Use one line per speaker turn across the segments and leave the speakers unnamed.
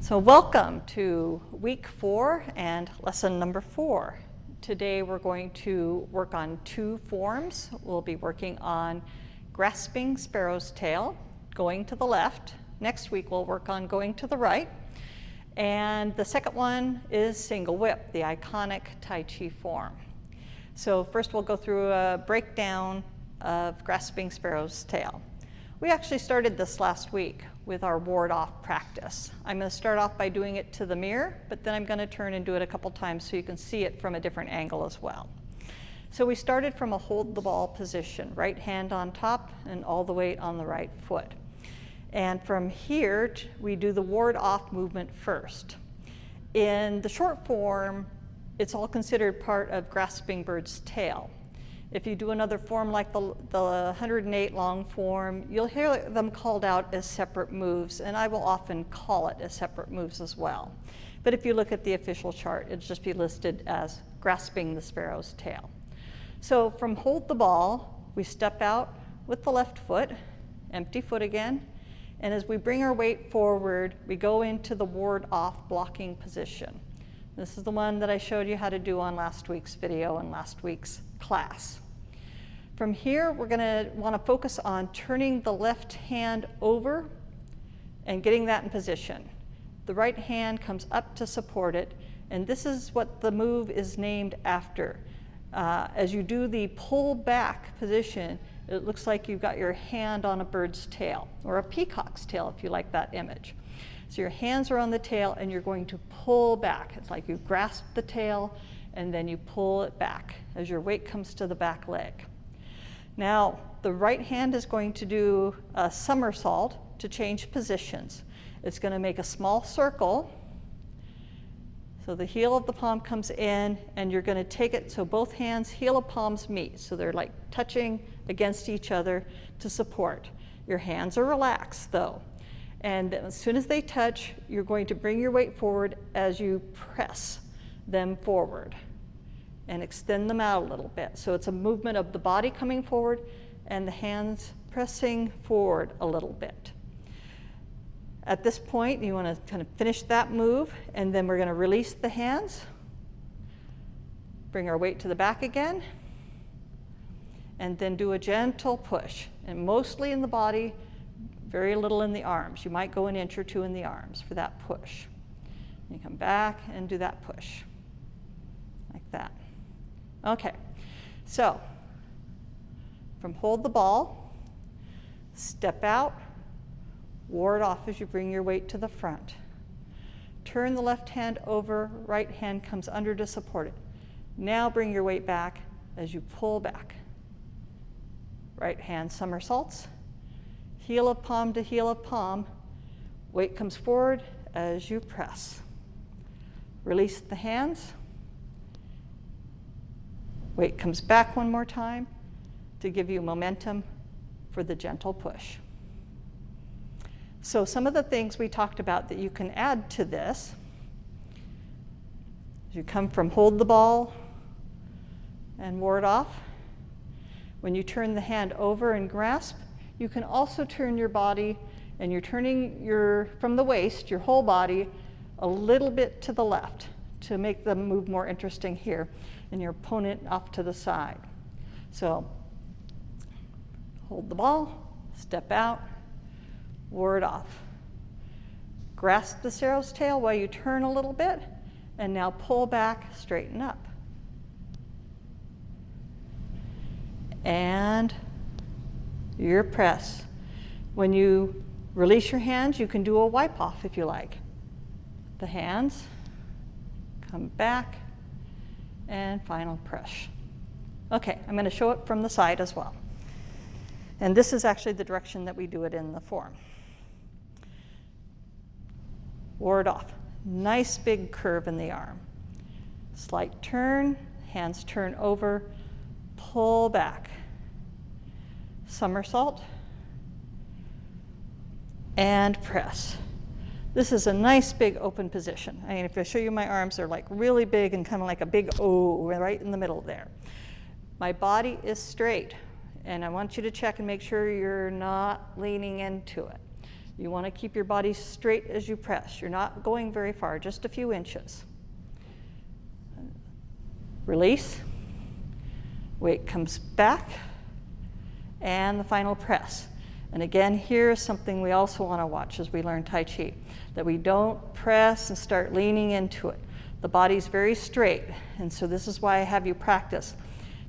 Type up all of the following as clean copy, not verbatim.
So welcome to week 4 and lesson number 4. Today we're going to work on 2 forms. We'll be working on grasping sparrow's tail, going to the left. Next week we'll work on going to the right. And the second one is single whip, the iconic Tai Chi form. So first we'll go through a breakdown of grasping sparrow's tail. We actually started this last week with our ward-off practice. I'm going to start off by doing it to the mirror, but then I'm going to turn and do it a couple times so you can see it from a different angle as well. So we started from a hold the ball position, right hand on top and all the weight on the right foot. And from here, we do the ward-off movement first. In the short form, it's all considered part of grasping bird's tail. If you do another form like the 108 long form, you'll hear them called out as separate moves, and I will often call it as separate moves as well. But if you look at the official chart, it'll just be listed as grasping the sparrow's tail. So from hold the ball, we step out with the left foot, empty foot again, and as we bring our weight forward, we go into the ward-off blocking position. This is the one that I showed you how to do on last week's video and last week's class. From here, we're going to want to focus on turning the left hand over and getting that in position. The right hand comes up to support it, and this is what the move is named after. As you do the pull back position, it looks like you've got your hand on a bird's tail, or a peacock's tail if you like that image. So your hands are on the tail and you're going to pull back. It's like you grasp the tail and then you pull it back as your weight comes to the back leg. Now, the right hand is going to do a somersault to change positions. It's going to make a small circle. So the heel of the palm comes in, and you're going to take it so both hands, heel of palms meet. So they're like touching against each other to support. Your hands are relaxed, though. And as soon as they touch, you're going to bring your weight forward as you press them forward and extend them out a little bit. So it's a movement of the body coming forward and the hands pressing forward a little bit. At this point, you want to kind of finish that move, and then we're going to release the hands, bring our weight to the back again, and then do a gentle push, and mostly in the body, very little in the arms. You might go an inch or 2 in the arms for that push. You come back and do that push, like that. Okay, so from hold the ball, step out, ward off as you bring your weight to the front. Turn the left hand over, right hand comes under to support it. Now bring your weight back as you pull back. Right hand somersaults, heel of palm to heel of palm, weight comes forward as you press. Release the hands. Weight comes back one more time to give you momentum for the gentle push. So some of the things we talked about that you can add to this, as you come from hold the ball and ward off, when you turn the hand over and grasp, you can also turn your body, and you're turning from the waist, your whole body, a little bit to the left to make the move more interesting here, and your opponent off to the side. So hold the ball, step out, ward off. Grasp the sparrow's tail while you turn a little bit, and now pull back, straighten up. And your press. When you release your hands, you can do a wipe off if you like. The hands, come back, and final push. Okay, I'm going to show it from the side as well. And this is actually the direction that we do it in the form. Ward off. Nice big curve in the arm. Slight turn, hands turn over, pull back. Somersault, and press. This is a nice big open position. I mean, if I show you my arms, they're like really big and kind of like a big O right in the middle there. My body is straight, and I want you to check and make sure you're not leaning into it. You want to keep your body straight as you press. You're not going very far, just a few inches. Release. Weight comes back. And the final press. And again, here's something we also want to watch as we learn Tai Chi, that we don't press and start leaning into it. The body's very straight, and so this is why I have you practice.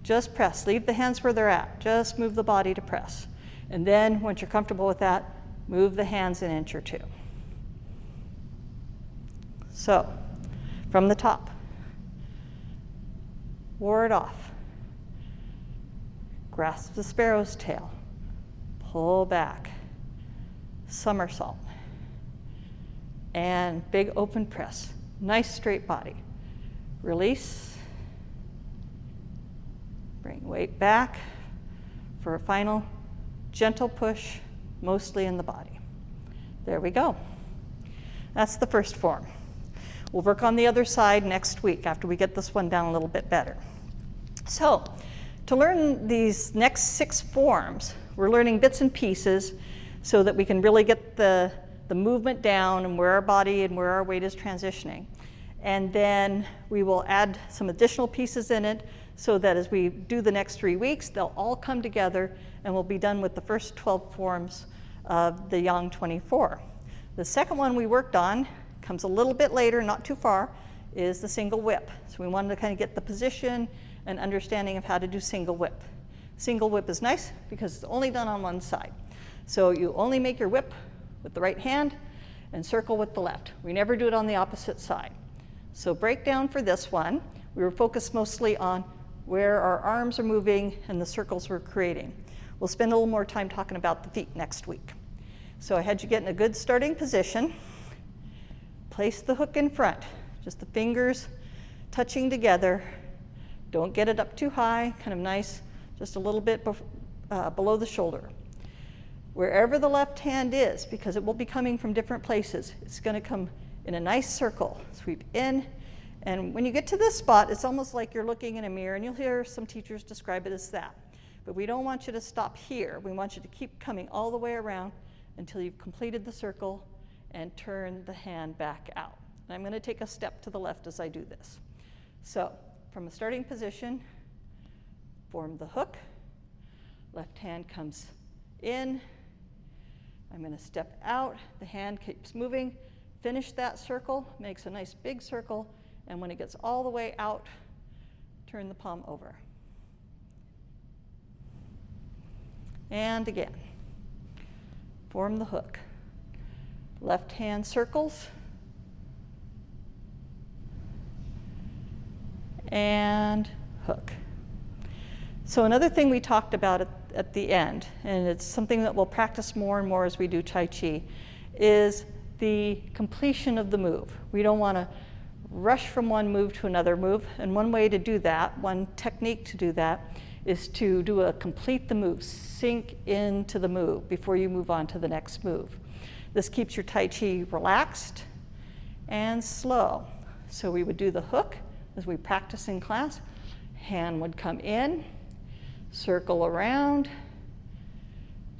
Just press, leave the hands where they're at, just move the body to press. And then, once you're comfortable with that, move the hands an inch or two. So, from the top, ward off. Grasp the sparrow's tail. Pull back. Somersault. And big open press. Nice straight body. Release. Bring weight back for a final gentle push, mostly in the body. There we go. That's the first form. We'll work on the other side next week after we get this one down a little bit better. So, to learn these next 6 forms, we're learning bits and pieces so that we can really get the movement down and where our body and where our weight is transitioning. And then we will add some additional pieces in it so that as we do the next 3 weeks, they'll all come together and we'll be done with the first 12 forms of the Yang 24. The second one we worked on comes a little bit later, not too far, is the single whip. So we wanted to kind of get the position and understanding of how to do single whip. Single whip is nice because it's only done on one side. So you only make your whip with the right hand and circle with the left. We never do it on the opposite side. So breakdown for this one, we were focused mostly on where our arms are moving and the circles we're creating. We'll spend a little more time talking about the feet next week. So I had you get in a good starting position. Place the hook in front, just the fingers touching together. Don't get it up too high, kind of nice, just a little bit below the shoulder. Wherever the left hand is, because it will be coming from different places, it's going to come in a nice circle. Sweep in, and when you get to this spot, it's almost like you're looking in a mirror, and you'll hear some teachers describe it as that. But we don't want you to stop here. We want you to keep coming all the way around until you've completed the circle and turn the hand back out. And I'm going to take a step to the left as I do this. So, from a starting position, form the hook. Left hand comes in. I'm going to step out. The hand keeps moving. Finish that circle, makes a nice big circle, and when it gets all the way out, turn the palm over. And again, form the hook. Left hand circles, and hook. So another thing we talked about at the end, and it's something that we'll practice more and more as we do Tai Chi, is the completion of the move. We don't want to rush from one move to another move, and one way to do that, one technique to do that, is to do a complete the move, sink into the move before you move on to the next move. This keeps your Tai Chi relaxed and slow. So we would do the hook as we practice in class. Hand would come in, circle around,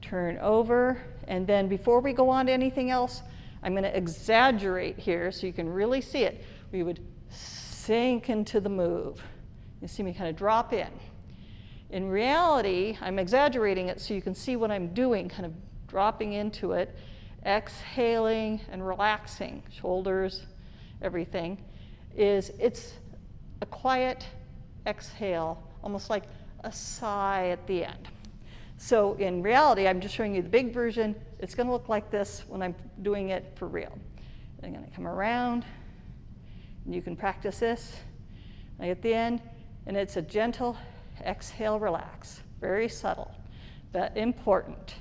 turn over, and then before we go on to anything else, I'm going to exaggerate here so you can really see it. We would sink into the move. You see me kind of drop in. In reality, I'm exaggerating it so you can see what I'm doing, kind of dropping into it, exhaling and relaxing, shoulders, everything. It's a quiet exhale, almost like a sigh at the end. So in reality, I'm just showing you the big version. It's going to look like this when I'm doing it for real. I'm going to come around, and you can practice this at the end, and it's a gentle exhale, relax. Very subtle, but important.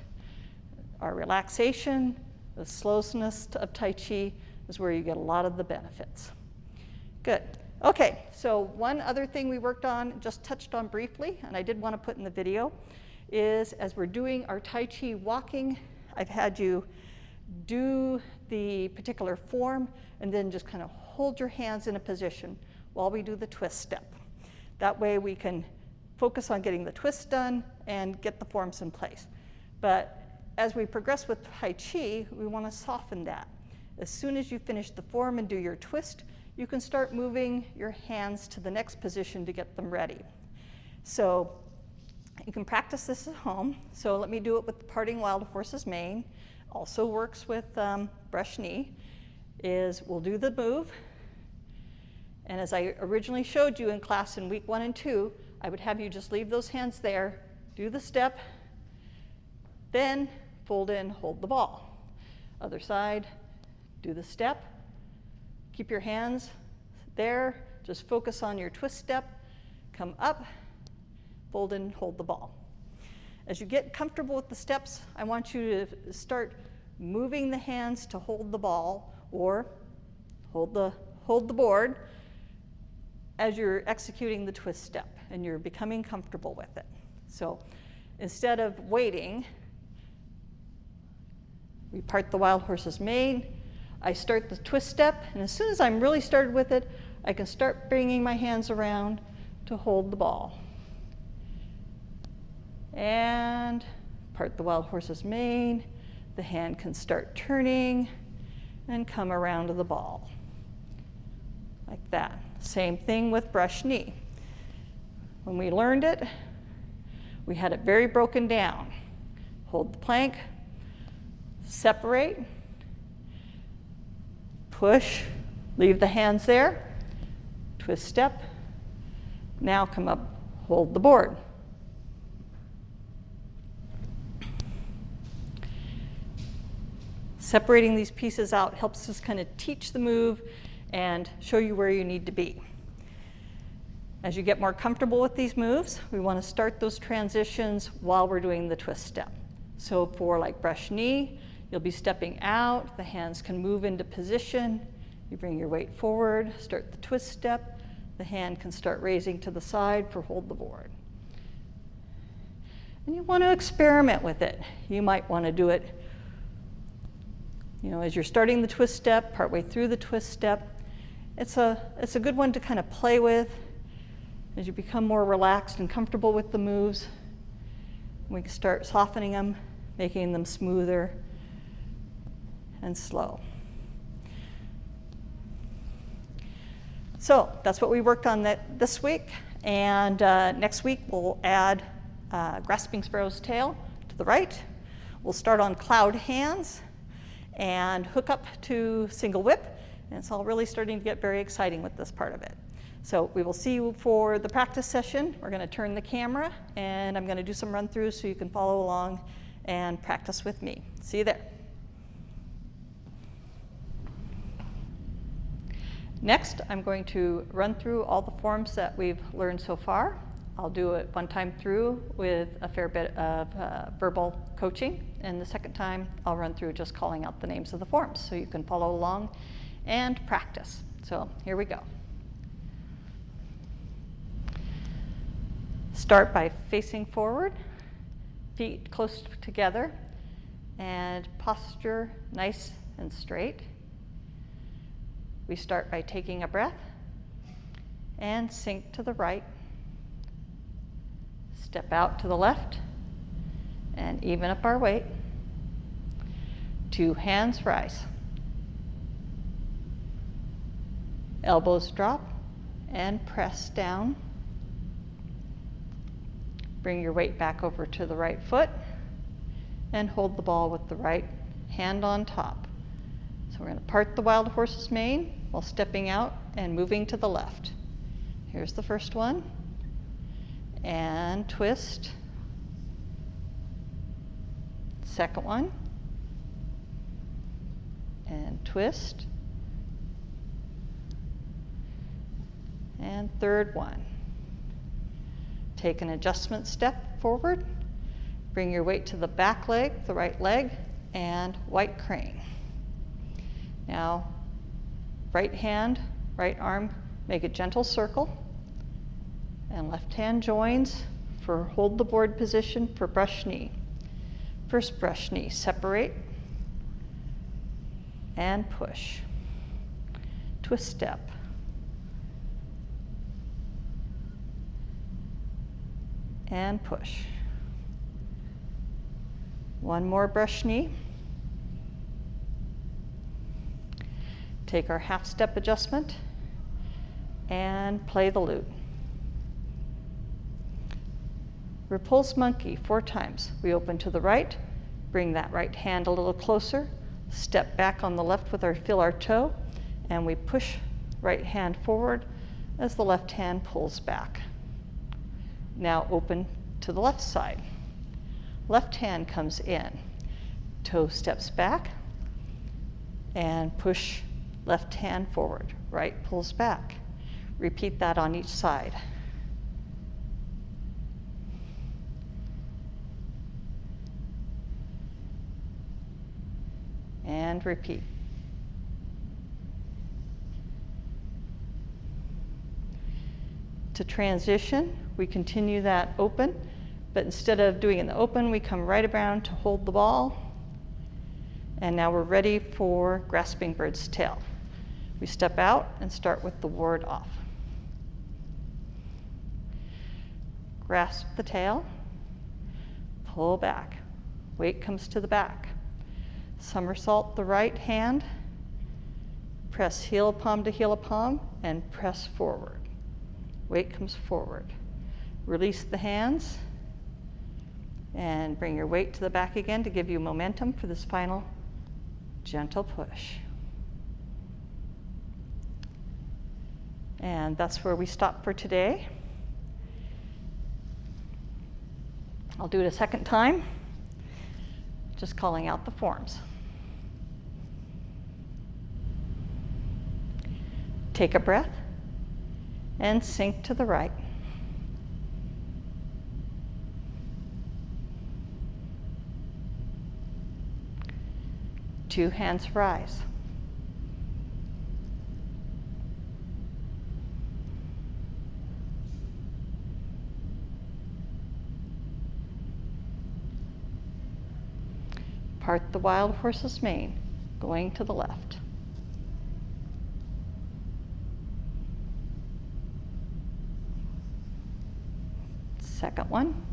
Our relaxation, the slowness of Tai Chi is where you get a lot of the benefits. Good. Okay, so one other thing we worked on, just touched on briefly, and I did want to put in the video, is as we're doing our Tai Chi walking, I've had you do the particular form and then just kind of hold your hands in a position while we do the twist step. That way we can focus on getting the twist done and get the forms in place. But as we progress with Tai Chi, we want to soften that. As soon as you finish the form and do your twist, you can start moving your hands to the next position to get them ready. So you can practice this at home. So let me do it with the parting wild horse's mane. Also works with brush knee. Is we'll do the move. And as I originally showed you in class in week 1 and 2, I would have you just leave those hands there, do the step, then fold in, hold the ball. Other side, do the step, keep your hands there, just focus on your twist step, come up, fold in, hold the ball. As you get comfortable with the steps, I want you to start moving the hands to hold the ball or hold the board as you're executing the twist step and you're becoming comfortable with it. So instead of waiting, we part the wild horse's mane, I start the twist step, and as soon as I'm really started with it, I can start bringing my hands around to hold the ball. And part the wild horse's mane, the hand can start turning and come around to the ball, like that. Same thing with brush knee. When we learned it, we had it very broken down. Hold the plank, separate, push, leave the hands there, twist step, now come up, hold the board. Separating these pieces out helps us kind of teach the move and show you where you need to be. As you get more comfortable with these moves, we want to start those transitions while we're doing the twist step. So for like brush knee, you'll be stepping out, the hands can move into position, you bring your weight forward, start the twist step, the hand can start raising to the side for hold the board. And you want to experiment with it. You might want to do it, as you're starting the twist step, partway through the twist step. It's a good one to kind of play with as you become more relaxed and comfortable with the moves. We can start softening them, making them smoother and slow. So that's what we worked on this week. And next week we'll add grasping sparrow's tail to the right. We'll start on cloud hands and hook up to single whip. And it's all really starting to get very exciting with this part of it. So we will see you for the practice session. We're going to turn the camera, and I'm going to do some run-throughs so you can follow along and practice with me. See you there. Next, I'm going to run through all the forms that we've learned so far. I'll do it one time through with a fair bit of verbal coaching, and the second time I'll run through just calling out the names of the forms so you can follow along and practice. So here we go. Start by facing forward, feet close together, and posture nice and straight. We start by taking a breath and sink to the right. Step out to the left and even up our weight. 2 hands rise. Elbows drop and press down. Bring your weight back over to the right foot and hold the ball with the right hand on top. So we're going to part the wild horse's mane while stepping out and moving to the left. Here's the first one. And twist. Second one. And twist. And third one. Take an adjustment step forward. Bring your weight to the back leg, the right leg, and white crane. Now, right hand, right arm, make a gentle circle. And left hand joins for hold the board position for brush knee. First brush knee, separate and push. Twist step. And push. One more brush knee. Take our half step adjustment and play the lute. Repulse monkey 4 times. We open to the right, bring that right hand a little closer, step back on the left with our feel our toe, and we push right hand forward as the left hand pulls back. Now open to the left side. Left hand comes in, toe steps back, and push left hand forward, right pulls back. Repeat that on each side. And repeat. To transition, we continue that open, but instead of doing it in the open, we come right around to hold the ball. And now we're ready for grasping bird's tail. We step out and start with the ward off. Grasp the tail, pull back, weight comes to the back. Somersault the right hand, press heel palm to heel palm, and press forward. Weight comes forward. Release the hands, and bring your weight to the back again to give you momentum for this final gentle push. And that's where we stop for today. I'll do it a second time, just calling out the forms. Take a breath and sink to the right. Two hands rise. Part the wild horse's mane, going to the left. Second one.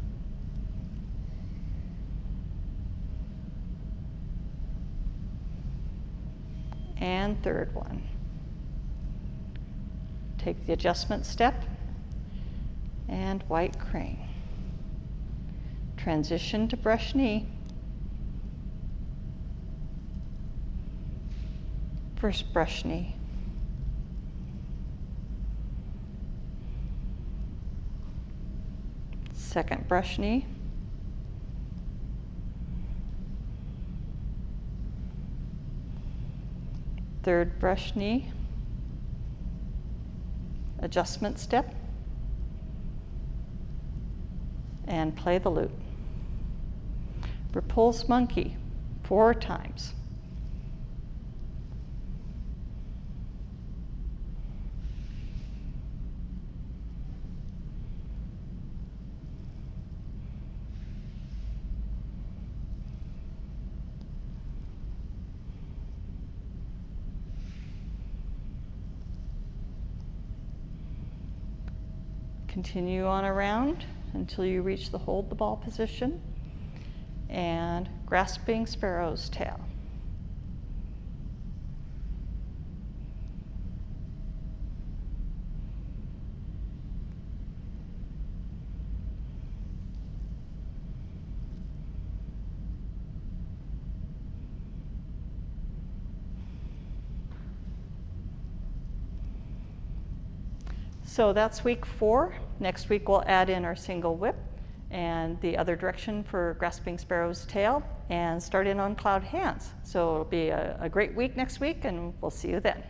And third one. Take the adjustment step and white crane. Transition to brush knee. First brush knee. Second brush knee. Third brush knee. Adjustment step. And play the lute. Repulse monkey 4 times. Continue on around until you reach the hold the ball position and grasping sparrow's tail. So that's week 4. Next week we'll add in our single whip and the other direction for grasping sparrow's tail and start in on cloud hands. So it'll be a great week next week, and we'll see you then.